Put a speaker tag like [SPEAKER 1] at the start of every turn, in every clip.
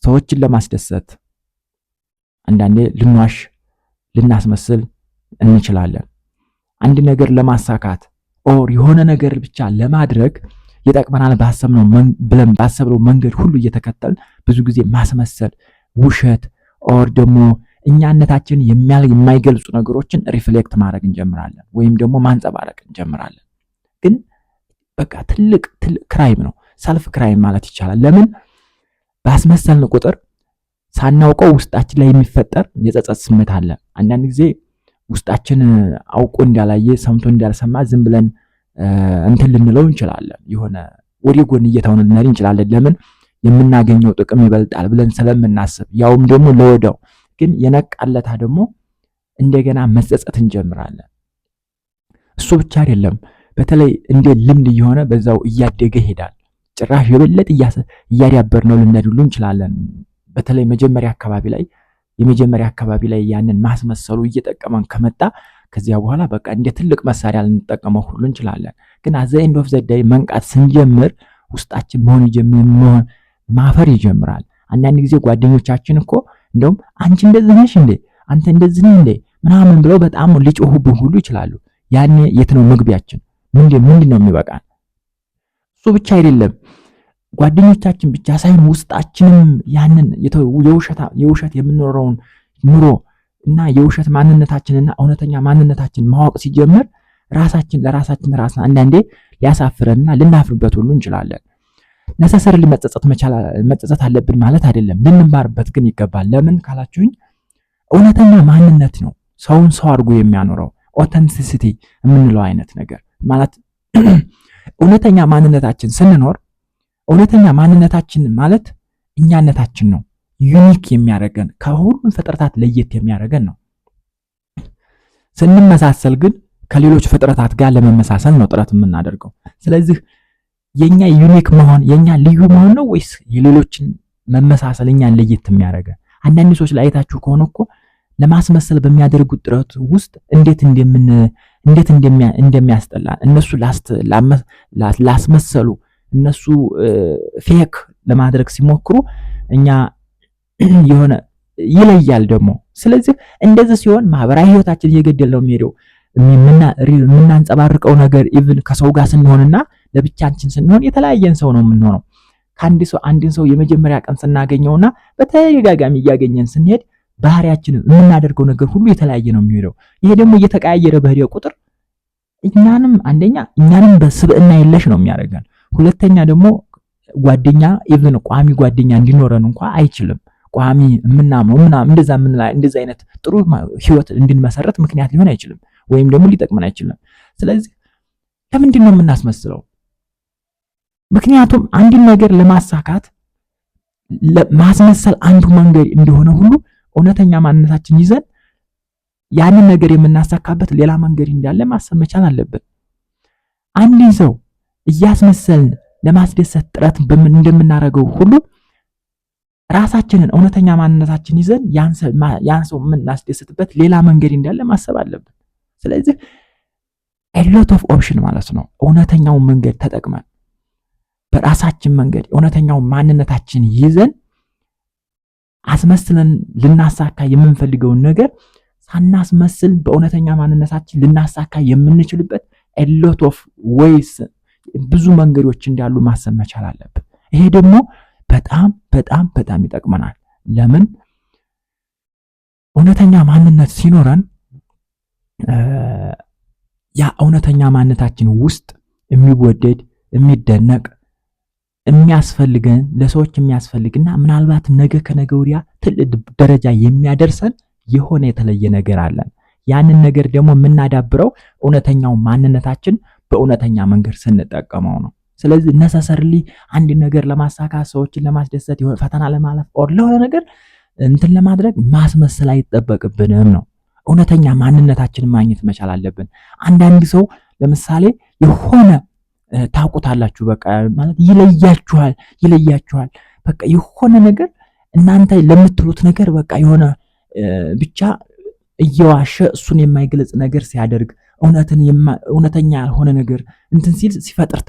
[SPEAKER 1] ሰዎችን ለማስደሰት አንዳንዴ ልንዋሽ ልናስመስል እንችላለን። አንድ ነገር ለማሳካት ኦር የሆነ ነገር ብቻ ለማድረግ ይጠቅመናል ብለን ባሰብነው መንገድ ሁሉ እየተከተልን ብዙ ጊዜ ማስመሰል፣ ውሸት ኦር ደግሞ እኛነታችን የማይገልጹ ነገሮችን ሪፍሌክት ማድረግ እንጀምራለን ወይም ደግሞ ማንጸባረቅ እንጀምራለን። ግን በቃ ትልቅ ክራይም ነው፣ ሰልፍ ክራይም ማለት ይቻላል። ለምን ባስመሰልን ቁጥር ሳናውቀው ውስጣችን ላይ የሚፈጠር የጸጸት ስሜት አለ። አንዳንድ ጊዜ ውስጣችን አውቆ እንዳላየ ሰምቶ እንዳልሰማ ዝም ብለን እንትን ልንለው እንችላለን። የሆነ ወደ ጎን እየተውን ልንሄድ እንችላለን። ለምን የምናገኘው ጥቅም ይበልጣል ብለን ስለምናስብ፣ ያውም ደግሞ ለወዳው። ግን የነቃለታ ደግሞ እንደገና መጸጸት እንጀምራለን። እሱ ብቻ አይደለም፣ በተለይ እንደ ልምድ እየሆነ በዛው እያደገ ይሄዳል። ጭራሽ የበለጠ እያዳበርነው ልንሄድ ሁሉ እንችላለን። በተለይ የመጀመሪያ አካባቢ ላይ ያንን ማስመሰሉ እየጠቀመን ከመጣ ከዚያ በኋላ በቃ እንደ ትልቅ መሳሪያ ልንጠቀመው ሁሉ እንችላለን። ግን አዘ ኤንድ ኦፍ ዘ ዴይ መንቃት ስንጀምር ውስጣችን ማፈር ይጀምራል። አንዳንድ ጊዜ ጓደኞቻችን እኮ እንደውም አንቺ እንደዚህ ነሽ እንዴ፣ አንተ እንደዚህ ነህ እንዴ ምናምን ብለው በጣም ሊጮሁብን ሁሉ ይችላሉ። ያኔ የት ነው መግቢያችን? ምንድን ነው የሚበቃን? እሱ ብቻ አይደለም፣ ጓደኞቻችን ብቻ ሳይሆን ውስጣችንም ያንን የውሸት የምንኖረውን ኑሮ እና የውሸት ማንነታችንና እውነተኛ ማንነታችን ማወቅ ሲጀምር ለራሳችን አንዳንዴ ሊያሳፍረንና ልናፍርበት ሁሉ እንችላለን። ነሰሰርሊ መጸጸት አለብን ማለት አይደለም፣ ልንማርበት ግን ይገባል። ለምን ካላችሁኝ እውነተኛ ማንነት ነው ሰውን ሰው አድርጎ የሚያኖረው። ኦተንቲሲቲ የምንለው አይነት ነገር ማለት እውነተኛ ማንነታችን ስንኖር፣ እውነተኛ ማንነታችን ማለት እኛነታችን ነው። ዩኒክ የሚያደርገን ከሁሉም ፍጥረታት ለየት የሚያደርገን ነው። ስንመሳሰል ግን ከሌሎች ፍጥረታት ጋር ለመመሳሰል ነው ጥረት የምናደርገው። ስለዚህ የኛ ዩኒክ መሆን የኛ ልዩ መሆን ነው ወይስ የሌሎችን መመሳሰል እኛን ለየት የሚያደርገን? አንዳንድ ሰዎች ላይ አይታችሁ ከሆነ እኮ ለማስመሰል በሚያደርጉት ጥረት ውስጥ እንዴት እንደሚያስጠላ እነሱ ላስመሰሉ እነሱ ፌክ ለማድረግ ሲሞክሩ እኛ የሆነ ይለያል ደግሞ። ስለዚህ እንደዚህ ሲሆን ማህበራዊ ህይወታችን እየገደል ነው የሚሄደው። የምናንጸባርቀው ነገር ኢቭን ከሰው ጋር ስንሆንና ለብቻችን ስንሆን የተለያየን ሰው ነው የምንሆነው። አንድን ሰው የመጀመሪያ ቀን ስናገኘውና በተደጋጋሚ እያገኘን ስንሄድ ባህሪያችን የምናደርገው ነገር ሁሉ የተለያየ ነው የሚሄደው። ይሄ ደግሞ እየተቀያየረ በሄደ ቁጥር እኛንም በስብዕና የለሽ ነው የሚያደርገን። ሁለተኛ ደግሞ ጓደኛ ኢቭን ቋሚ ጓደኛ እንዲኖረን እንኳን አይችልም። ቋሚ የምናምነው እንደዛ አይነት ጥሩ ህይወት እንድንመሰረት ምክንያት ሊሆን አይችልም፣ ወይም ደግሞ ሊጠቅመን አይችልም። ስለዚህ ለምንድን ነው የምናስመስለው? ምክንያቱም አንድን ነገር ለማሳካት ማስመሰል አንዱ መንገድ እንደሆነ ሁሉ እውነተኛ ማንነታችን ይዘን ያንን ነገር የምናሳካበት ሌላ መንገድ እንዳለ ማሰብ መቻል አለብን። አንድን ሰው እያስመሰልን ለማስደሰት ጥረት እንደምናደርገው ሁሉ ራሳችንን እውነተኛ ማንነታችን ይዘን ያን ሰው የምናስደስትበት ሌላ መንገድ እንዳለ ማሰብ አለብን። ስለዚህ ሎት ኦፍ ኦፕሽን ማለት ነው። እውነተኛውን መንገድ ተጠቅመን በራሳችን መንገድ እውነተኛውን ማንነታችን ይዘን አስመስለን ልናሳካ የምንፈልገውን ነገር ሳናስመስል በእውነተኛ ማንነታችን ልናሳካ የምንችልበት ሎት ኦፍ ዌይስ ብዙ መንገዶች እንዳሉ ማሰብ መቻል አለብን። ይሄ ደግሞ በጣም በጣም በጣም ይጠቅመናል። ለምን እውነተኛ ማንነት ሲኖረን ያ እውነተኛ ማንነታችን ውስጥ የሚወደድ የሚደነቅ የሚያስፈልገን ለሰዎች የሚያስፈልግና ምናልባት ነገ ከነገ ወዲያ ትልቅ ደረጃ የሚያደርሰን የሆነ የተለየ ነገር አለን። ያንን ነገር ደግሞ የምናዳብረው እውነተኛው ማንነታችን በእውነተኛ መንገድ ስንጠቀመው ነው። ስለዚህ ነሰሰርሊ አንድ ነገር ለማሳካት ሰዎችን ለማስደሰት የሆነ ፈተና ለማለፍ ኦር ለሆነ ነገር እንትን ለማድረግ ማስመሰል አይጠበቅብንም ነው። እውነተኛ ማንነታችንን ማግኘት መቻል አለብን። አንዳንድ ሰው ለምሳሌ የሆነ ታውቁታላችሁ፣ በቃ ማለት ይለያችኋል። በቃ የሆነ ነገር እናንተ ለምትሉት ነገር በቃ የሆነ ብቻ እየዋሸ እሱን የማይገልጽ ነገር ሲያደርግ እውነተኛ ያልሆነ ነገር እንትን ሲፈጥር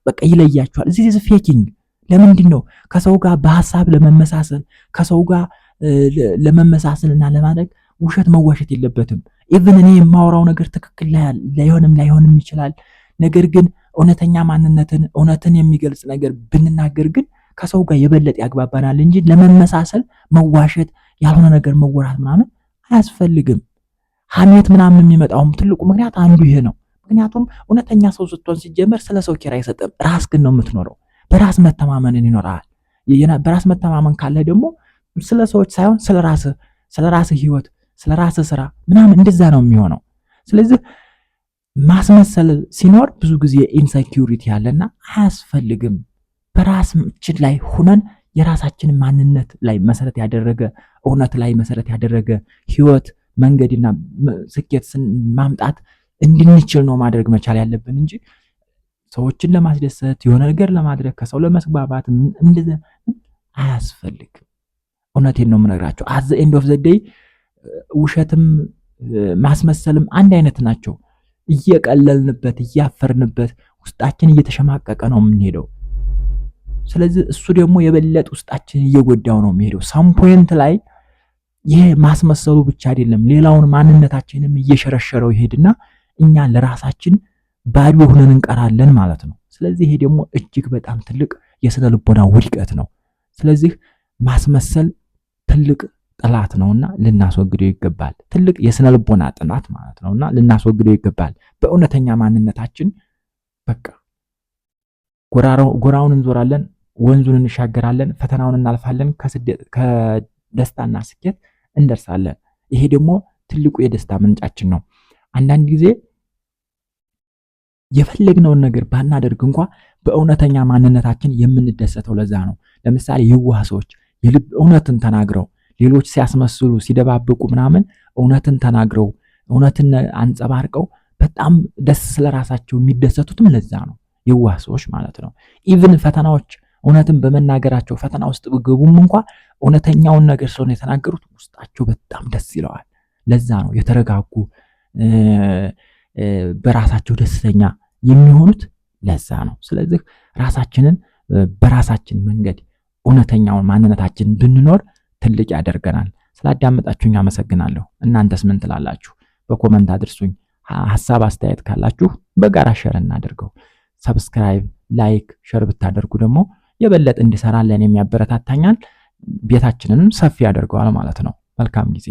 [SPEAKER 1] በቃ ይለያችኋል። እዚህ ፌኪንግ ለምንድን ነው ከሰው ጋር በሐሳብ ለመመሳሰል ከሰው ጋር ለመመሳሰልና ለማድረግ ውሸት መዋሸት የለበትም። ኢቭን እኔ የማወራው ነገር ትክክል ላይሆንም ይችላል። ነገር ግን እውነተኛ ማንነትን እውነትን የሚገልጽ ነገር ብንናገር ግን ከሰው ጋር የበለጠ ያግባባናል እንጂ ለመመሳሰል መዋሸት፣ ያልሆነ ነገር መወራት ምናምን አያስፈልግም። ሐሜት ምናምን የሚመጣውም ትልቁ ምክንያት አንዱ ይሄ ነው። ምክንያቱም እውነተኛ ሰው ስትሆን ሲጀመር ስለ ሰው ኪራይ አይሰጥም። ራስ ግን ነው የምትኖረው። በራስ መተማመንን ይኖራል። በራስ መተማመን ካለ ደግሞ ስለ ሰዎች ሳይሆን ስለ ራስህ ህይወት፣ ስለ ራስህ ስራ ምናምን እንደዛ ነው የሚሆነው። ስለዚህ ማስመሰል ሲኖር ብዙ ጊዜ ኢንሴኪዩሪቲ ያለና አያስፈልግም። በራሳችን ላይ ሁነን የራሳችንን ማንነት ላይ መሰረት ያደረገ እውነት ላይ መሰረት ያደረገ ህይወት መንገድና ስኬት ማምጣት እንድንችል ነው ማድረግ መቻል ያለብን እንጂ ሰዎችን ለማስደሰት የሆነ ነገር ለማድረግ ከሰው ለመስግባባት እንደዛ አያስፈልግም። እውነቴን ነው የምነግራቸው። አዘ ኤንድ ኦፍ ዘ ዴይ ውሸትም ማስመሰልም አንድ አይነት ናቸው። እየቀለልንበት እያፈርንበት ውስጣችን እየተሸማቀቀ ነው የምንሄደው። ስለዚህ እሱ ደግሞ የበለጠ ውስጣችን እየጎዳው ነው የሚሄደው። ሳም ፖይንት ላይ ይሄ ማስመሰሉ ብቻ አይደለም ሌላውን ማንነታችንም እየሸረሸረው ይሄድና እኛ ለራሳችን ባዶ ሆነን እንቀራለን ማለት ነው። ስለዚህ ይሄ ደግሞ እጅግ በጣም ትልቅ የስነ ልቦና ውድቀት ነው። ስለዚህ ማስመሰል ትልቅ ጠላት ነውና ልናስወግደው ይገባል። ትልቅ የስነ ልቦና ጥናት ማለት ነውና ልናስወግደው ይገባል። በእውነተኛ ማንነታችን በቃ ጎራውን እንዞራለን፣ ወንዙን እንሻገራለን፣ ፈተናውን እናልፋለን፣ ከደስታና ስኬት እንደርሳለን። ይሄ ደግሞ ትልቁ የደስታ ምንጫችን ነው። አንዳንድ ጊዜ የፈለግነውን ነገር ባናደርግ እንኳ በእውነተኛ ማንነታችን የምንደሰተው ለዛ ነው። ለምሳሌ የዋህ ሰዎች የልብ እውነትን ተናግረው ሌሎች ሲያስመስሉ ሲደባብቁ ምናምን እውነትን ተናግረው እውነትን አንጸባርቀው በጣም ደስ ስለራሳቸው የሚደሰቱትም ለዛ ነው። የዋህ ሰዎች ማለት ነው። ኢቭን ፈተናዎች እውነትን በመናገራቸው ፈተና ውስጥ ቢገቡም እንኳ እውነተኛውን ነገር ስለሆነ የተናገሩት ውስጣቸው በጣም ደስ ይለዋል። ለዛ ነው የተረጋጉ በራሳቸው ደስተኛ የሚሆኑት ለዛ ነው። ስለዚህ ራሳችንን በራሳችን መንገድ እውነተኛውን ማንነታችን ብንኖር ትልቅ ያደርገናል። ስላዳመጣችሁኝ አመሰግናለሁ። እናንተስ ምን ትላላችሁ? በኮመንት አድርሱኝ። ሐሳብ አስተያየት ካላችሁ በጋራ ሸር እናድርገው። ሰብስክራይብ፣ ላይክ፣ ሸር ብታደርጉ ደግሞ የበለጠ እንዲሰራለን የሚያበረታታኛል። ቤታችንንም ሰፊ ያደርገዋል ማለት ነው። መልካም ጊዜ